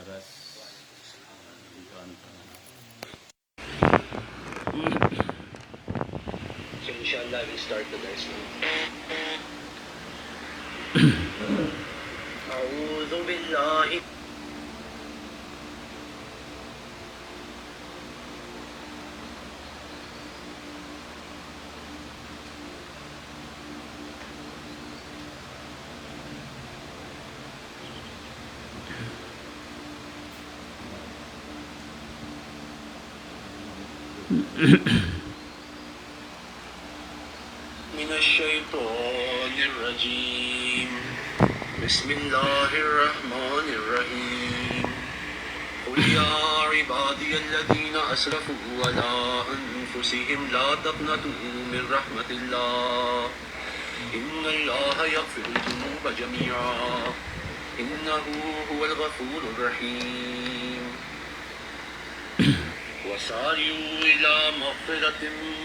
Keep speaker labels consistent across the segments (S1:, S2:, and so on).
S1: laras dito antara.
S2: So inshallah we start the lesson. أعوذ بالله من الشيطان الرجيم بسم الله الرحمن الرحيم قل يا عبادي الذين أسرفوا على أنفسهم لا تقنطوا من رحمة الله إن الله يغفر الذنوب جميعا إنه هو الغفور الرحيم وسارعوا إلى مغفرة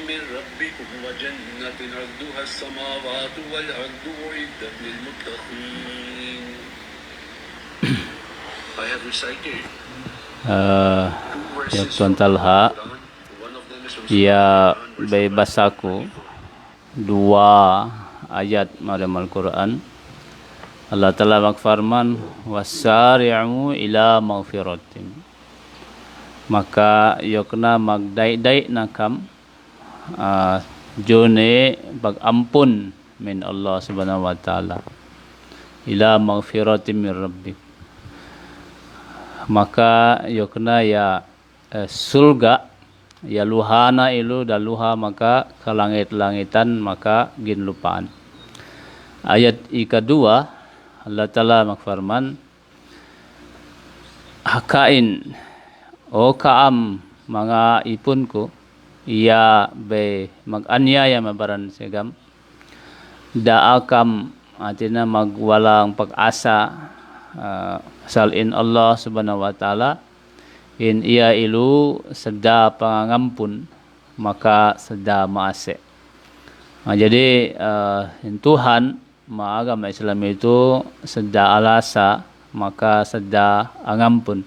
S2: من ربكم وجنة عرضها السماوات والأرض أعدت للمتقين. I have recited
S1: Ya Tuan Talha, ia bebasaku dua ayat dalam Al-Quran. Allah Ta'ala berfirman, wasari'u ila maghfiratin. Maka yokna magdai-dai nakam jone bagampun min Allah Subhanahu wa taala ila maghfiratin min rabbik. Maka yokna ya surga ya luhana ilu dan luha maka ke langit-langitan maka gin lupaan. Ayat kedua Allah Ta'ala berfirman, hakain o kaam mga ipunku ia be mag-anyaya mabaran segam daakam atina magwalang pag-asa salin Allah Subhanahu wa taala in ia ilu seda pangangampun maka seda maase. Jadi Tuhan maagama Islam itu seda alasa maka seda angampun.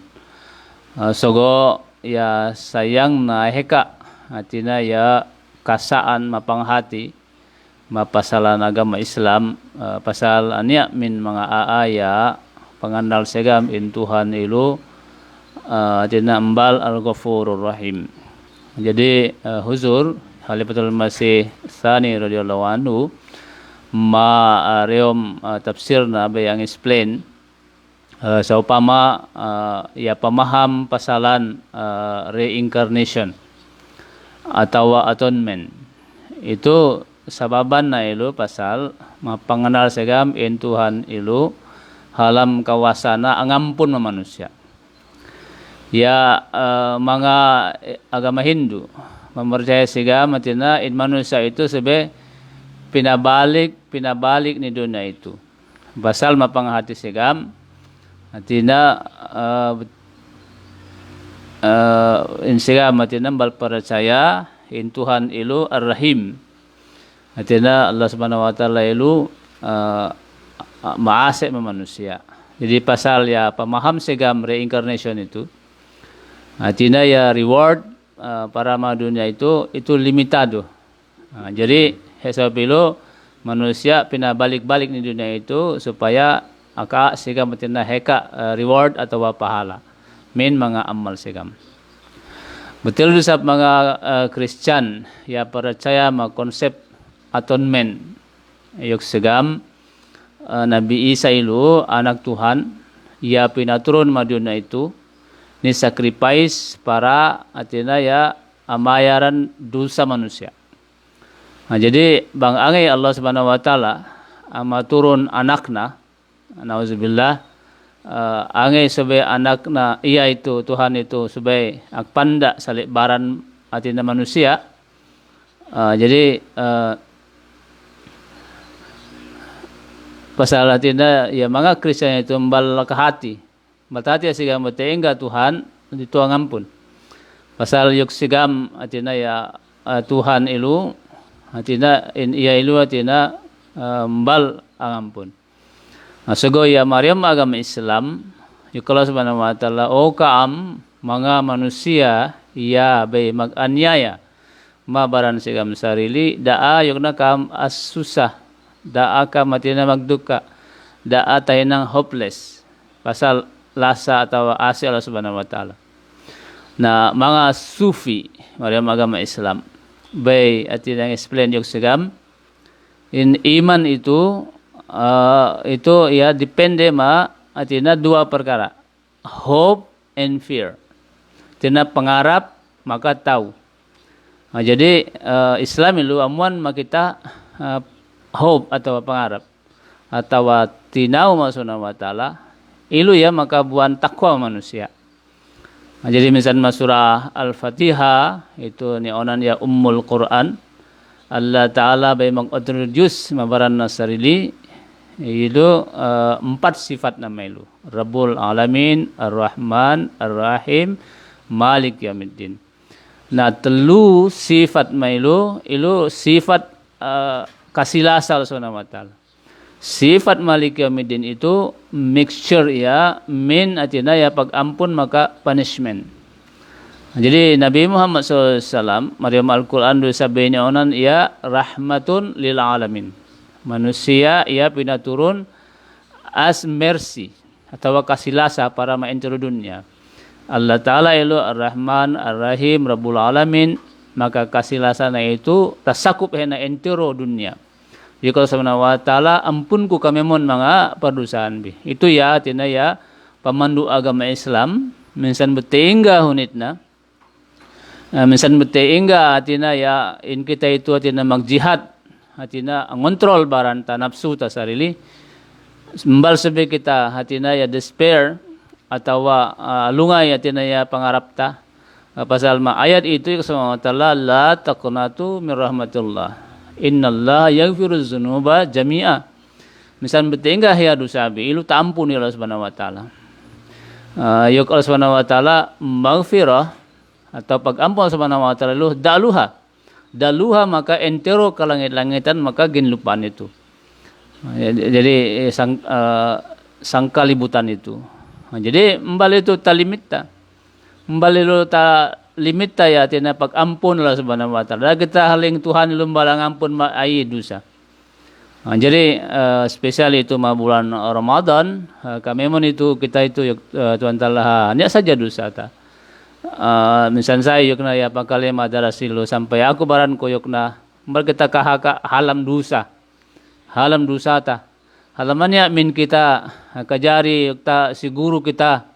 S1: Sogo ya sayang na heka atina ya kasaan mapanghati mapasalan agama Islam pasal ania min mga aaya pangandal segam in Tuhan ilu atina embal al-ghafurur rahim. Jadi huzur Khalifatul Masih Tsani radhiyallahu anhu ma reom tafsir na yang explain saupama ya pemaham pasalan reincarnation atau atonement itu sababan na ilu pasal mapanganal segam in Tuhan ilu halam kawasana angampun manusia. Ya mga agama Hindu mempercaya segam matina in manusia itu sebe pinabalik ni dunia itu. Pasal mapanghati segam atina insiga matina bal percaya in Tuhan ilu ar-Rahim. Atina Allah Subhanahu wa taala ilu maase manusia. Jadi pasal ya pemaham segam reincarnation itu atina ya reward para dunia itu limitado. Jadi hesab ilu manusia pina balik-balik di dunia itu supaya aka sigam matina heka reward atau pahala min mga amal sigam. Betul sa mga Christian ya percaya ma konsep atonement yok sigam Nabi Isa ilu anak Tuhan ia pinaturun maduna itu ni sacrifice para atina ya amayaran dosa manusia. Jadi bang angai Allah Subhanahu wa taala amaturun anakna nauzubillah angai sebe anakna ia itu Tuhan itu sebe akpanda salik baran atina manusia. Jadi pasal atina ya mga Kristen itu mbal kahati matati sigam tengga Tuhan dituang ampun. Pasal yuk sigam atina ya Tuhan ilu atina in ia ilu atina mbal angampun. Sugo ya Maryam agama Islam Yung Allah subhanahu wa ta'ala, o kaam, mga manusia, ya bay mag-anyaya, mabaran sigam sarili, daa yung na kaam as susah, daa ka mati na magduka, daa tayo ng hopeless, pasal lasa atau asi Allah subhanahu wa ta'ala. Na mga sufi, mariyam agama Islam, bay at yung explain yung sigam, in iman itu ya depende at ina dua perkara, hope and fear. Tina pangarap maka tahu. Jadi Islam itu amuan makita hope atau pangarap atau tinau masuna wa taala ilu ya maka buan takwa manusia. Jadi misalnya surah Al-Fatihah itu ni onan ya Ummul Quran. Allah Ta'ala bay mag-introduce mabaran nasarili itu 4 sifat nama itu. Rabbul Alamin, Ar-Rahman, Ar-Rahim, Malik Yaumiddin. Nah, telu sifat mailu ilu sifat kasilasa Allah Subhanahu wa taala. Sifat Malik Yaumiddin itu mixture ya min atina ya pag-ampun maka punishment. Jadi Nabi Muhammad SAW, Maryam Al-Quran sabihin onan ya rahmatun lil alamin. Manusia ia pinaturun as mercy atau kasilasa para maentero dunia. Allah Ta'ala ilu Ar-Rahman, Ar-Rahim, Rabbul Alamin, maka kasilasa na itu tasakup na entero dunia. Jadi kalau subhanahu wa ta'ala ampunku kami mon mga padusaan bi. Itu ya tina ya pemandu agama Islam minsan betingga hunit na. Minsan betingga atina ya in kita itu atina magjihad atina ngontrol baran ta nafsu ta sarili. Mbal sabi kita atina ya despair atau lungay atina ya pangarap ta. Pasal ayat itu subhanahu wa ta'ala la taqnatu min rahmatillah. Innallaha yaghfiruz dzunuba jami'a. Misal betingga ya dosabi ilu tampuni Allah Subhanahu wa taala. Yok Allah Subhanahu wa taala maghfirah atau pag-ampun Allah Subhanahu wa taala lu daluha maka entero ka langit-langitan maka ginlupan itu. Jadi sangkalibutan itu. Jadi mbali itu talimita. Mbali lu ta limita ya tina pag-ampun Allah Subhanahu wa taala. Kita haling Tuhan lumbalang ampun ai dosa. Jadi spesial itu bulan Ramadan kami mon itu kita itu Tuhan taala hanya saja dosa ta. Misal saya yukna ya pakale madara silo sampai aku baran ko yukna mbal kita kahaka halam dosa ta. Halamannya min kita kajari yukta siguru kita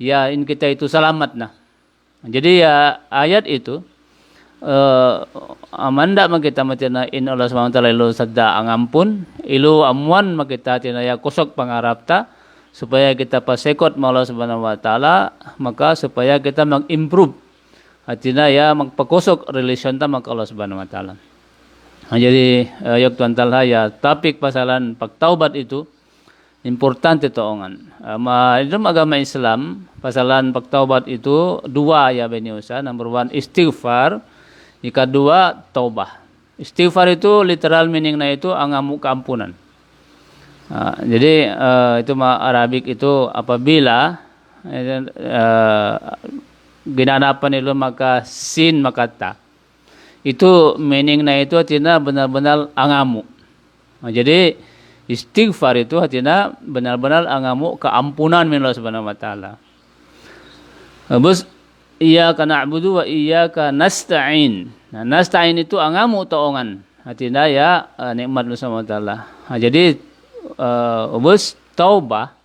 S1: ya in kita itu selamat nah. Jadi ya ayat itu amanda makita matina in Allah Subhanahu wa taala ilu sadda angampun ilu amuan makita tina ya kosok pangarapta supaya kita pasekot ma Allah Subhanahu wa taala maka supaya kita mag-improve atina ya magpakosok relation ta mak Allah Subhanahu wa taala. Jadi yok tuan talha ya topik pasalan pagtaubat itu importante toongan. Dalam agama Islam, pasalan pagtaubat itu dua ya beniusa. Number one, istighfar. Yang kedua, taubah. Istighfar itu literal meaning na itu angamu keampunan. Jadi itu Arabik itu apabila ginanapan itu maka sin maka ta. Itu meaning na itu artinya benar-benar angamu. Jadi istighfar itu artinya benar-benar angamu keampunan min Allah Subhanahu wa taala. Bos iyyaka na'budu wa iyyaka nasta'in. Nah, nasta'in itu angamu toongan. Artinya ya nikmat Allah Subhanahu wa taala. Jadi bos taubah.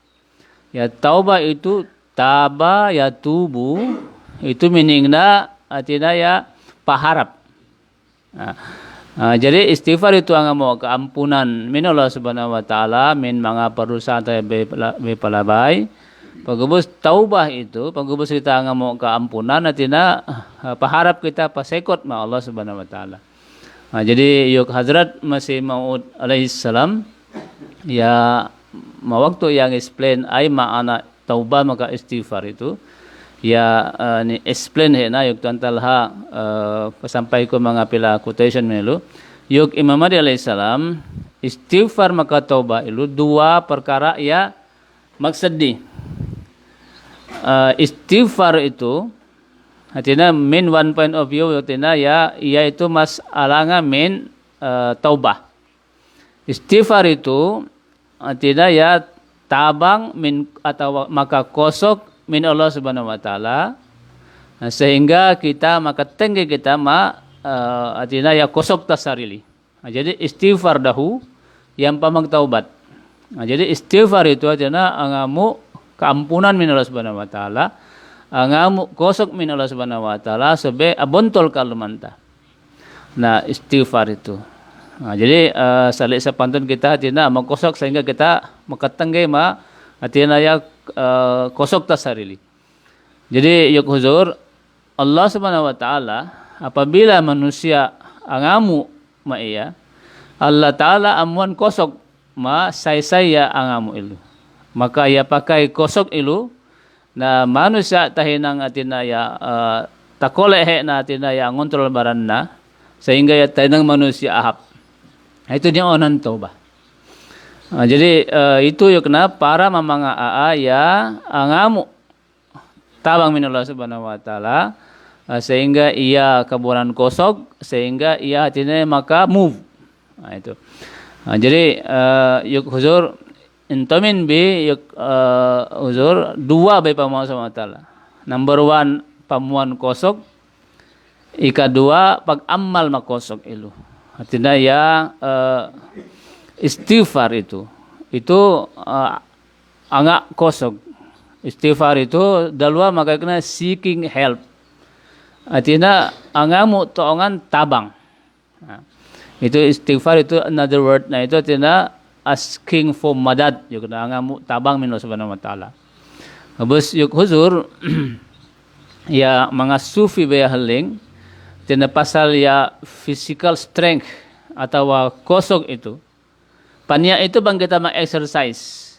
S1: Ya taubah itu taba ya tubu itu meaningna artinya ya paharap. Jadi istighfar itu angamo keampunan min Allah Subhanahu wa taala min mga parusa ta be palabay. Pagubos taubah itu pagubos kita angamo keampunan atina paharap kita pasekot ma Allah Subhanahu wa taala. Jadi yuk Hazrat Masih Maud alaihi salam ya waktu yang explain ay maana taubah maka istighfar itu ya ni explain he na yuk tuan talha sampai ko mga pila quotation melu yuk Imam Mahdi alaihi salam istighfar maka taubah itu dua perkara ya maksudi istighfar itu artinya min one point of view artinya ya ia itu mas alanga min taubah. Istighfar itu artinya ya tabang min atau maka kosok min Allah Subhanahu wa taala sehingga kita maka tinggi kita artinya ya kosok tasarili. Jadi istighfar dahu yang pamang taubat. Jadi istighfar itu artinya angamu keampunan min Allah Subhanahu wa taala, angamu kosok min Allah Subhanahu wa taala sebe abontol kalumanta. Nah, istighfar itu. Jadi salik sepantun kita artinya mengkosok sehingga kita makatengge artinya ya kosok tasarili. Jadi yuk huzur Allah Subhanahu wa taala apabila manusia angamu iya Allah taala amuan kosok saya angamu ilu. Maka ia pakai kosok ilu na manusia tahinang atina ya takolehe na atina ya ngontrol baranna sehingga ya tahinang manusia ahap. Itu dia onan taubat. Jadi itu yuk kena para mamanga ya angamu tabang min Allah Subhanahu wa taala sehingga ia kaburan kosok sehingga ia atina maka move. Itu. Jadi yuk huzur intomin bi yuk huzur dua by pamuan sama taala. Number one pamuan kosok, ika dua pag amal makosok ilu. Artinya ya istighfar itu angak kosok. Istighfar itu dalua maka kena seeking help. Artinya angamu toongan tabang. Itu istighfar itu another word. Nah itu artinya asking for madad. Yuk angamu tabang min Allah Subhanahu wa taala. Habis yuk huzur ya mga sufi baya haling tina pasal ya physical strength atau kosok itu. Panya itu bang kita exercise.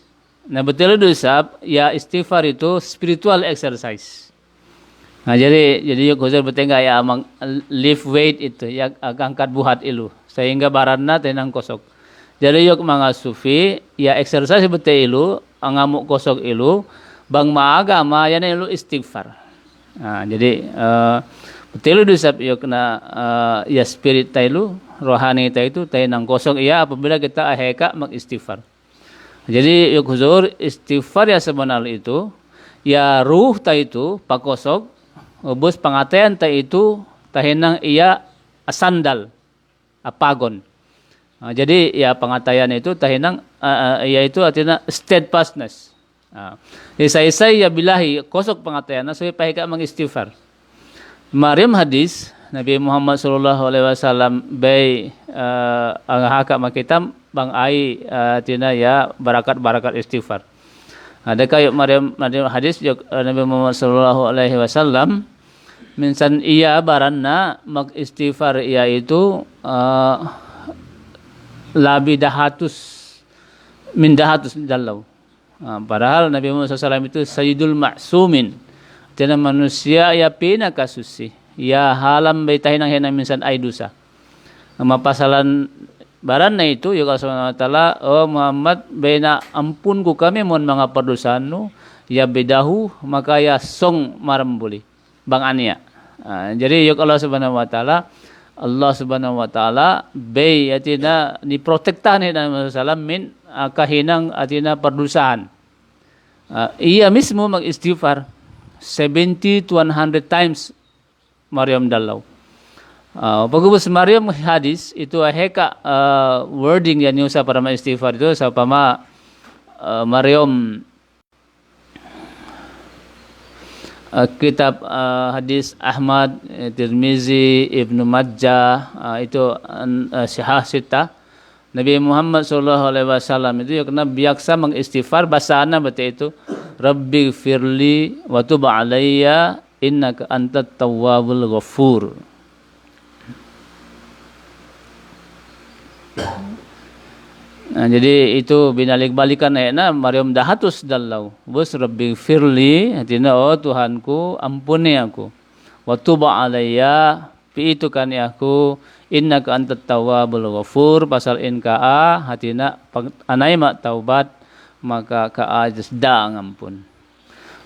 S1: Nah betul itu sab ya istighfar itu spiritual exercise. Nah jadi yuk huzur betengga ya amang lift weight itu ya angkat buhat ilu sehingga baranna tenang kosok. Jadi yuk mga sufi ya exercise betul ilu angamuk kosok ilu bang maagama yan ilu istighfar. Nah jadi betul itu sab yuk na ya spirit tailu rohani itu tenang kosok iya apabila kita aheka mag istighfar. Jadi yuk huzur istighfar ya sebenarnya itu ya ruh itu pakosok ubus pangatean itu tahinang iya asandal apagon. Jadi ya pangatayan itu tahinang yaitu artinya steadfastness. Jadi saya ya bilahi kosok pangatayan supaya pahika mengistighfar. Maryam hadis Nabi Muhammad sallallahu alaihi wasallam bay ang haka makitam bang ai tina ya barakat istighfar. Ada kayak Maryam hadis Nabi Muhammad sallallahu alaihi wasallam minsan iya baranna mag istighfar yaitu labi dahatus min dahatus dalau. Padahal Nabi Muhammad SAW itu sayyidul ma'sumin. Tina manusia ya pina kasusi. Ya halam baitahin ang hinang minsan ay dusa. Ang mapasalan baran na itu ya Allah Subhanahu wa taala oh Muhammad baina ampun ku kami mon mga perdosanu ya bedahu maka ya song marambuli bang ania. Jadi ya Allah Subhanahu wa taala bay atina ni protektahan ni Nabi sallallahu min kahinang atina perdosaan. Ia mismo mag-istighfar 70 to 100 times Maryam dalau. Pagubos Maryam hadis itu heka wording yan yung sa para ma-istighfar itu sa pama Maryam kitab hadis Ahmad, Tirmizi, Ibnu Majah itu Sihah Sita. Nabi Muhammad sallallahu alaihi wasallam itu kena biasa mengistighfar bahasana berarti itu Rabbi firli wa tub alayya innaka antat tawwabul ghafur. Nah, jadi itu binalik-balikan na Maryam dahatus dalau. Bus Rabbi firli artinya oh Tuhanku ampuni aku. Wa tub alayya piitukan aku innaka antat tawwabul ghafur pasal inka hatina anai mak taubat maka ka ajasda ngampun.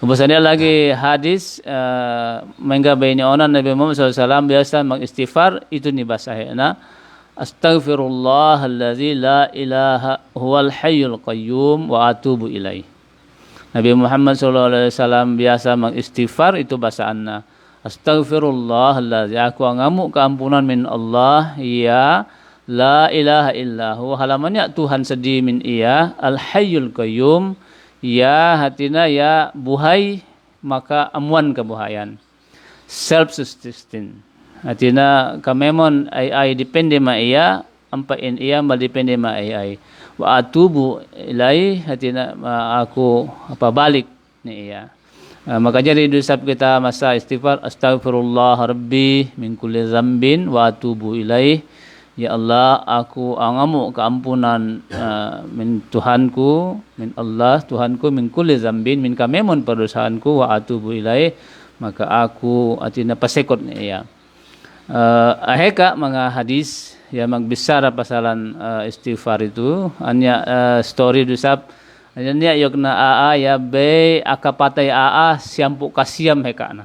S1: Kemudian lagi hadis mengga baini onan Nabi Muhammad SAW biasa mengistighfar itu ni bahasana astaghfirullahalladzi la ilaha huwal hayyul qayyum wa atubu ilaih. Nabi Muhammad SAW biasa mengistighfar itu bahasanna astaghfirullahalladzi aku ngamuk keampunan min Allah ya la ilaha illahu halamannya Tuhan sedih min ia al hayyul qayyum ya hatina ya buhay maka amuan kebuhayan self sustaining hatina kamemon ai depende ma ia ampain ia depende ma ai wa atubu ilai hatina aku apa balik ni ia maka jadi dusap kita masa istighfar astaghfirullah rabbi min kulli dzambin wa atubu ilai. Ya Allah, aku angamu keampunan min Tuhanku, min Allah Tuhanku min kulli zambin min kamemon perdosaanku wa atubu ilaih maka aku atina pasekot ni ya. Aheka mga hadis ya magbisara pasalan istighfar itu anya story dusap anya yokna aa ya be akapatay aa siampu kasiam heka na.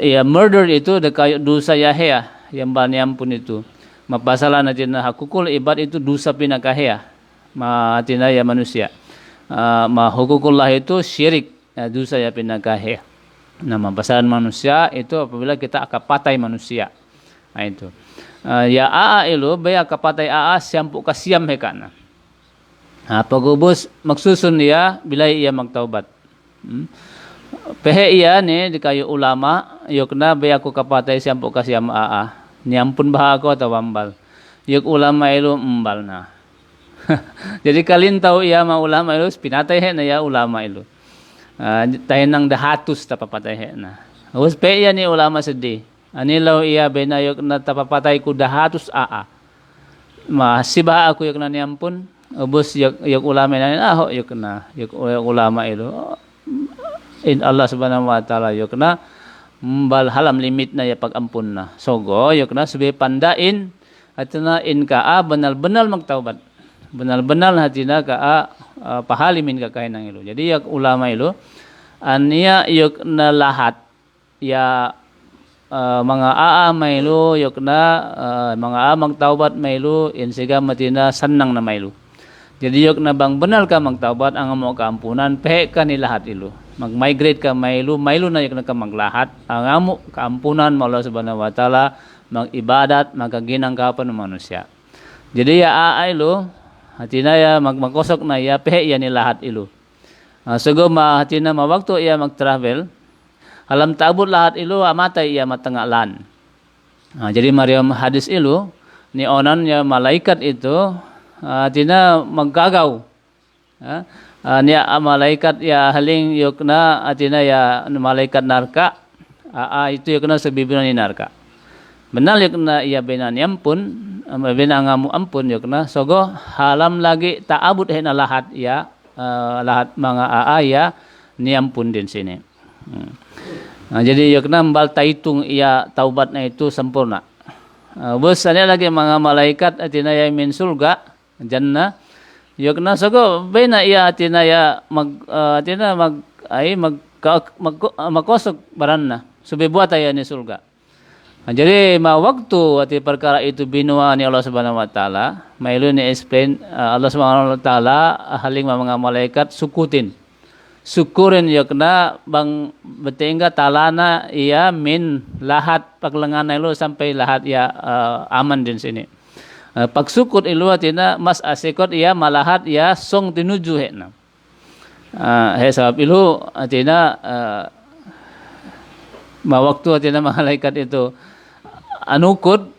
S1: Ya murder itu de kayo dosa ya hea yang baniam pun itu mapasalah natin hakukul ibad itu dosa pinakahya matina ya manusia mahukukullah itu syirik dosa ya pinakahya nah mapasalan manusia itu apabila kita akapatai manusia nah itu ya aa ilu be akapatai aa siampu kasiam hekana pagubus maksusun dia bila ia magtaubat pehe iya ni di kayu ulama yukna be aku kapatai siampu kasiam aa niampun bah aku atau wambal yuk ulama ilu mbal na jadi kalian tahu ya ma ulama ilu pinatay he na ya ulama ilu tayo nang dahatus tapapatay he na us pe ya ni ulama sedih anilaw iya benayok na tapapatay ko dahatus aa masibah aku yuk na niampun ubus yuk ulama na yuk ulama ilu in Allah subhanahu wa ta'ala yuk na mbal halam limit na ya pagampun na sogo yok na sabi pandain atina in kaa benal-benal magtaubat benal-benal hatina kaa pahalimin ka kainang ilu jadi yak ulama ilu ania yok na lahat ya mga aa mailu yok na mga aa magtaubat mailu insiga matina sanang na mailu jadi yok na bang benal ka magtaubat ang amo kaampunan pehe ka ni lahat ilu mag-migrate ka mailu na yung nakamaglahat ang amo kaampunan mo Allah subhanahu wa ta'ala mag-ibadat magaginang kapan ng manusia jadi ya aailu hatina ya magmakosok na ya pehe ya ni lahat ilu sugo hatina mawaktu ya mag-travel halam tabut lahat ilu amatay ya matangalan jadi Maryam hadis ilu ni onan ya malaikat itu hatina maggagaw niya malaikat ya haling yukna atina ya malaikat narka itu yukna sa bibina ni narka benal yukna ya benan yampun benangamu ampun yukna sogo halam lagi taabut hena lahat ya lahat mga ya niampun din sini jadi yukna mbal taitung ya taubat na itu sempurna bus ada lagi mga malaikat atina ya min surga jannah yukna sogo bena iya atina ya magkosok baranna subibuat ya ni surga jadi waktu ati perkara itu binua ni Allah subhanahu wa ta'ala mailu ni explain Allah subhanahu wa ta'ala haling mga malaikat syukurin yukna bang betingga talana iya min lahat paglengan ilu sampai lahat ya aman din sini pagsukot ilu atina mas asikot iya malahat ya song tinuju hekna sebab ilu atina mawaktu atina malaikat itu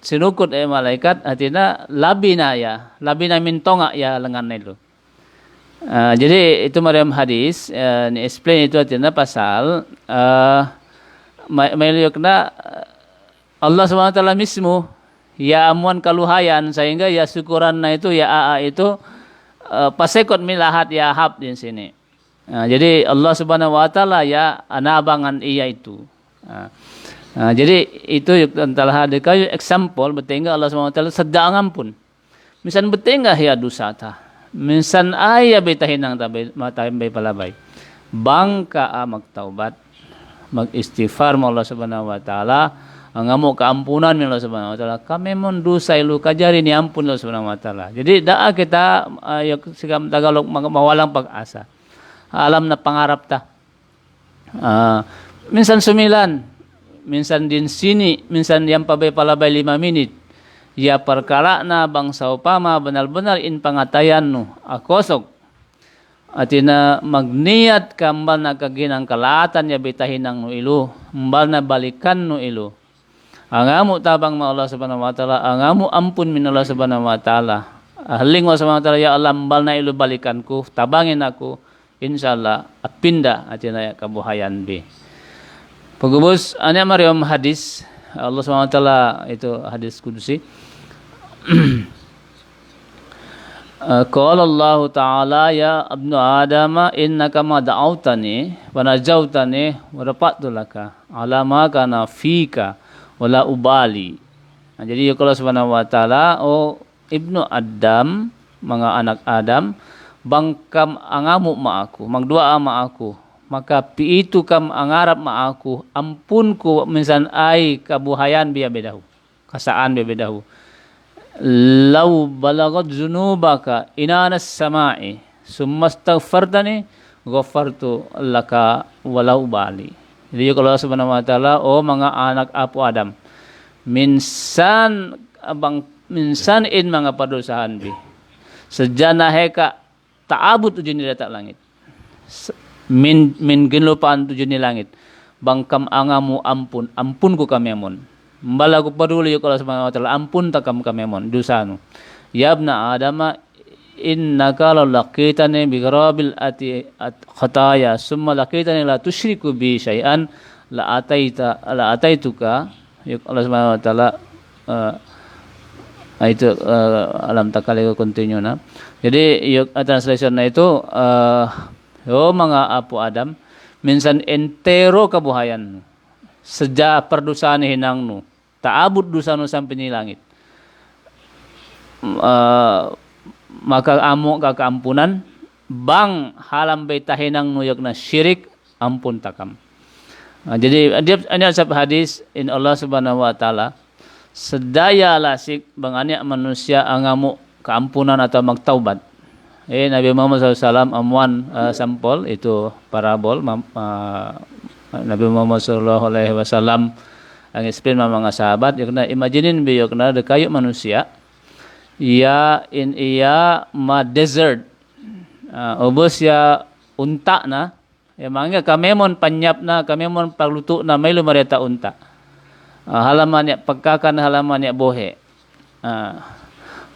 S1: sinukut malaikat atina labina min tonga ya lengan ilu jadi itu Maryam hadis ni explain itu atina pasal mayukna Allah SWT mismu ya amuan kaluhayan sehingga ya syukuran na itu ya aa itu pasekot milahat ya hab di sini jadi Allah Subhanahu wa ta'ala ya anabangan iya itu jadi itu antara kayu example betingga Allah Subhanahu wa ta'ala sedang pun misan betingga ya dosa ta minsan aya betahinang matay bay palabay bangka magtaubat mag-istighfar mo Allah Subhanahu wa taala angamo kaampunan ni Allah Subhanahu wa taala kami mon dosa ilu kajari ni ampun Allah Subhanahu wa taala. Jadi daa kita sigam Tagalog mawalang pag-asa. Alam na pangarap ta. Minsan sumilan, minsan din sini, minsan yang pabay-palabay 5 minit. Ya perkara na bangsa upama benar-benar in pangatayan no akosog. Atina magniat kambal na kaginang kalatan ya bitahin ng no ilo, mbal na balikan no ilo. Angamu tabang ma Allah Subhanahu wa taala, angamu ampun min Allah Subhanahu wa taala. Haling wa Subhanahu wa taala ya Allah mbal na ilo balikanku, tabangin aku insyaallah apinda atina ya kabuhayan bi. Pagubos anya mariam hadis Allah Subhanahu wa taala itu hadis kudusi. Qala Allah Ta'ala ya abnu Adam innaka ma da'awtani wa najautani wa rafa'tu laka ala ma kana fika wala ubali. Jadi Allah Subhanahu wa taala ibnu Adam mga anak Adam bangkam angamu ma aku magdua ma aku maka piitu kam angarap ma aku ampunku minsan ay kabuhayan biya bedahu kasaan biya bedahu law balagat zunubaka inanas samai summa astaghfartani ghafartu laka walau bali. Jadi kalau Subhanahu wa taala mga anak apo Adam minsan in mga padosahan bi sejana heka taabut tujuan ni datak langit min ginlupaan tujuan ni langit bangkam angamu ampun ku kami amon mbala ko paduli ko Allah Subhanahu wa taala ampun takam kami mon dosanu ya ibna adama innaka laqitani bi gharabil ati khataya summa laqitani la tusyriku bi syai'an la ataituka ya Allah Subhanahu wa taala itu alam takali ko continue na. Jadi yung translation na ito mga apo Adam minsan entero kabuhayan seja perdosaan hinang nu taabut dosa nu sampai ni langit maka amo ka kaampunan bang halam beta hinang nu yok na syirik ampun takam. Jadi ada sab hadis in Allah Subhanahu wa taala sedaya lasik banganya manusia angamu keampunan atau magtaubat. Nabi Muhammad SAW amuan sampol itu parabol Nabi Muhammad SAW ang explain mga sahabat yakna imaginin biyo na de kayo manusia ya in iya ma desert ubos ya unta na ya mangga kamemon panyap na kamemon pagluto na may lumareta unta halaman ya pagkakan halaman ya bohe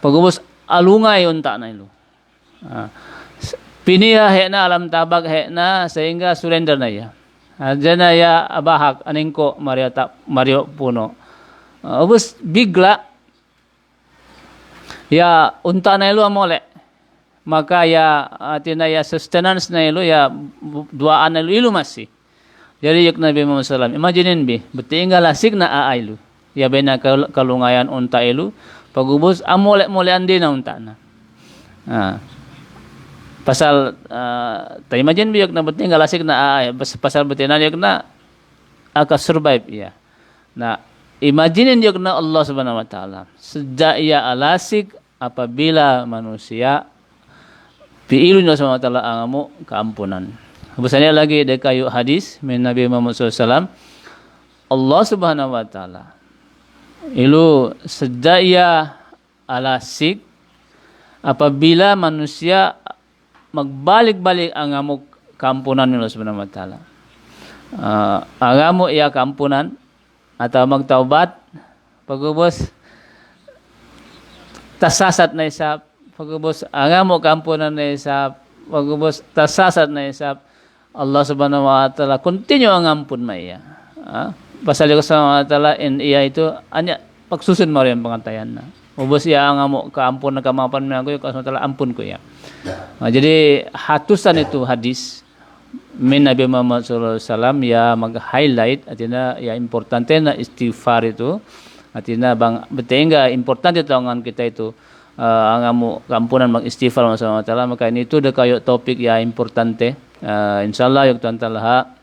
S1: pagubos alungay unta na ilo piniya he na alam tabag he na sehingga surrender na ya Diyan ya abahak aningko Mario Puno. Ubus bigla ya unta na ilo amole. Maka ya atina ya sustenance na ilo ya duaan na ilo masih. Jadi yuk Nabi Muhammad SAW. Imaginin bi, betinggal lasik na aailu. Ya bena kalungayan unta ilo. Pagubus amole-molean din na unta na. Pasal imagine biyok na beting galasik na pasal betinan yok na aka survive ya. Nah, imagine yok na Allah Subhanahu wa taala. Sejak ia alasik apabila manusia piilu Allah Subhanahu wa taala angamu keampunan. Bahasanya lagi ada kayu hadis min Nabi Muhammad SAW. Allah Subhanahu wa taala ilu sejak ia alasik apabila manusia magbalik-balik ang amok kampunan nila Subhanahu wa taala. Ang amo iya kampunan atau magtaubat pagubos tasasat na isap pagubos ang amo kampunan na isap pagubos tasasat na isap Allah Subhanahu wa taala continue ang ampun maya. Pasal ko sa taala in iya itu anya pagsusun mo rin pangantayan na. Ubos ya ang amo kaampun na kamapan na ko yung kasama ampun ko ya. Jadi hatusan itu hadis min Nabi Muhammad SAW ya mag-highlight atina ya importante na istighfar itu atina bang betengga importante tangan kita itu ang amo kampunan mag-istighfar sama taala maka ini itu de kayo topik ya importante Insyaallah yuk tuan talha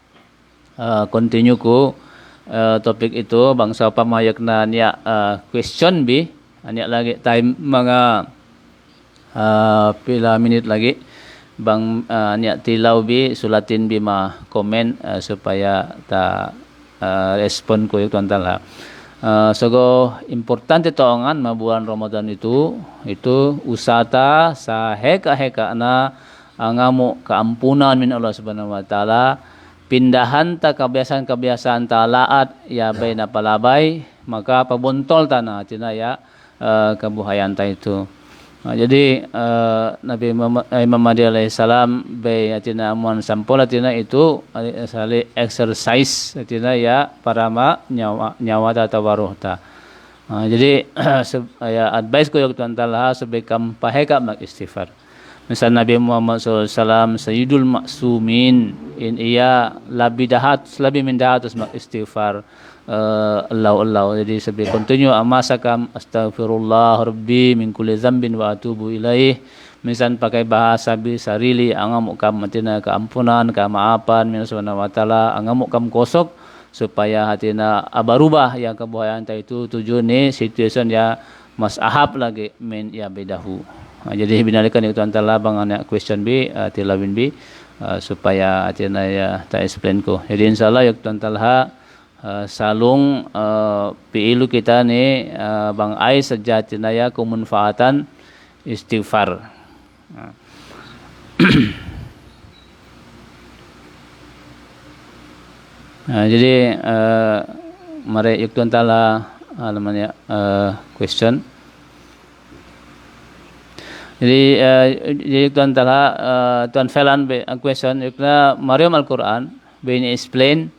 S1: continue ko topik itu bangsa pamayak na niya question bi anya lagi time mga pila minit lagi bang niya tilaw bi sulatin bi ma comment supaya ta respon ko yuk tuan talha. So importante taongan bulan Ramadan itu usata sa heka na angamo kaampunan min Allah Subhanahu wa taala, pindahan ta kebiasaan ta laat ya bay na palabay, maka pabuntol ta na tinaya kabuhayan ta itu. Jadi Nabi Muhammad alaihi salam bay atina amuan sampol atina itu sali exercise atina ya parama nyawa ta tawaruh ta. Jadi ya advice ko yung tuan talha sebekam paheka mag istighfar. Misal Nabi Muhammad SAW Sayyidul Maksumin in iya labi min dahat mag istighfar Allah. Jadi sebagai continue amasakam astaghfirullah rabbi min kulli dzambin wa atubu ilaih. Misal pakai bahasa bi sarili angamuk kam matina keampunan kamaafan min subhanahu wa taala angamuk kam kosok supaya hatina abarubah yang kebuhayan itu tujuan ni situation ya mas ahab lagi min ya bedahu. Jadi binalikan itu antara bang anak question B tilawin B supaya hatina ya ta explain ko. Jadi insyaallah yuk tuan talha salung piilu kita ni bang ai sajatina ya kemanfaatan istighfar. Jadi mari yuk tuan talha namanya question. Jadi tuan talha tuan Felan be question yukna Maryam Al-Quran be ini explain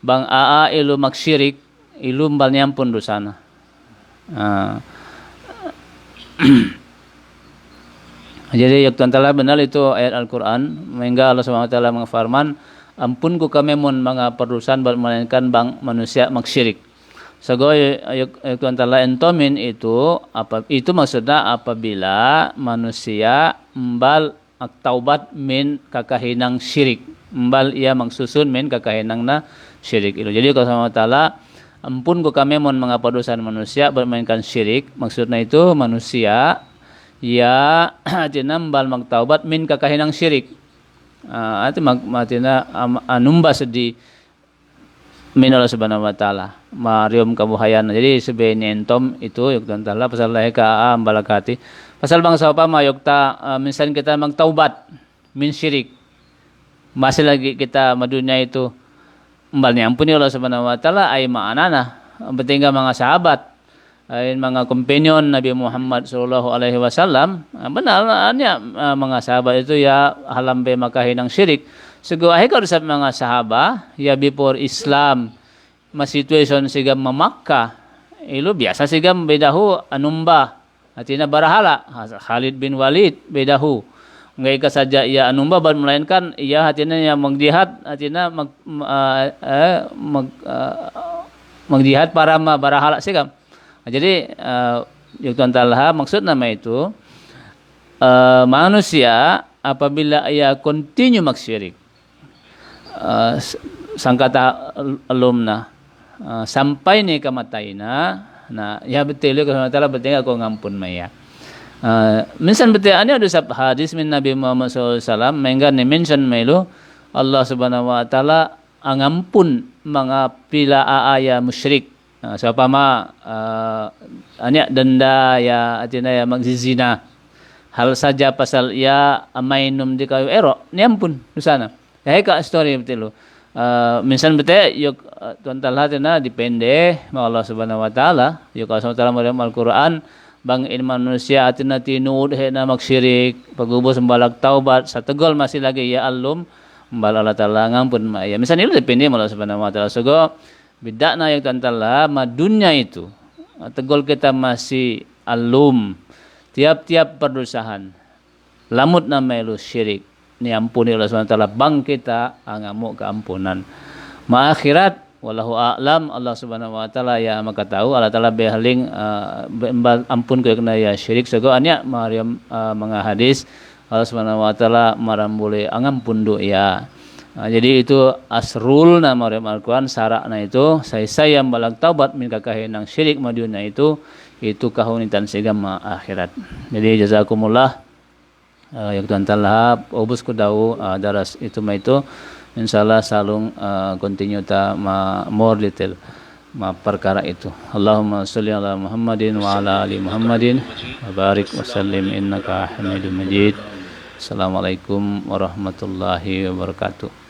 S1: bang aa ilu maksyirik ilu mbal nyampun dosana. Jadi yuk tuan talha benar itu ayat Al-Quran sehingga Allah Subhanahu wa taala mengfirman ampun ku kami mun mga perusahaan melainkan bang manusia maksyirik. Segoy tuan talha entomin itu maksudnya apabila manusia mbal taubat min kakahinang syirik, mbal ia mangsusun min kakahinang na syirik itu. Jadi kalau Allah taala ampun ku kami mun mga perusahaan manusia bermainkan syirik, maksudnya itu manusia ya tina mbal magtaubat min kakahinang syirik. Itu matina anumba di min Allah Subhanahu wa taala marium kabuhayan. Jadi sebenarnya entom itu yuk tuan talha pasal ka balakati pasal bangsa apa mayok ta minsan kita magtaubat min syirik masih lagi kita madunya itu mbal ampuni Allah Subhanahu wa taala ay maanana betingga mga sahabat ay mga companion Nabi Muhammad sallallahu alaihi wasallam benarnya mga sahabat itu ya halambe makahinang syirik. Seguahe kalau sa mga sahaba ya before Islam mas situation siga mamakka ilo biasa siga bedahu anumba atina barahala Khalid bin Walid bedahu ngai ka saja ya anumba ban melainkan ia hatina yang magjihad hatina magjihad para barahala siga. Jadi yuk tuan talha maksud nama itu manusia apabila ia continue maksyirik sangkata alumna sampai ni kamatay na ya betul kalau taala betul ako ngampun maya minsan betul ani ada sab hadis min Nabi Muhammad SAW mengga ni mention melo Allah Subhanahu wa taala angampun mga pila aaya musyrik sapama anya denda ya atina ya magzizina hal saja pasal ia mainum di kayu ero ni ampun sana. Ka story betul. Minsan betul yuk tuan talha tina depende ma Allah Subhanahu wa taala yuk Allah Subhanahu wa taala Al-Quran bang in manusia atina tinud he na magsyirik pagubos sembalak taubat sa tegol masih lagi ya alum mbal Allah taala ngampun ma ya. Minsan itu depende ma Allah Subhanahu wa taala. Sogo beda na yuk tuan talha madunya itu tegol kita masih alum tiap-tiap perdosahan lamut na melu syirik ni ampuni Allah SWT bang kita angamuk keampunan maakhirat wallahu a'lam Allah Subhanahu wa taala ya maka tahu Allah taala behaling ampun ko kena ya syirik sego anya Maryam mga hadis Allah Subhanahu wa taala marambule angam pundu ya. Jadi itu asrul nama Al-Quran sarakna itu saya balag taubat min kakahinang syirik madunya itu kahunitan segama akhirat. Jadi jazakumullah ya Tuhan taala obus ku dau daras itu insyaallah salung continue ta more detail perkara itu. Allahumma sholli ala Muhammadin wa ala ali Muhammadin wa barik wa sallim innaka Hamidum Majid. Assalamualaikum warahmatullahi wabarakatuh.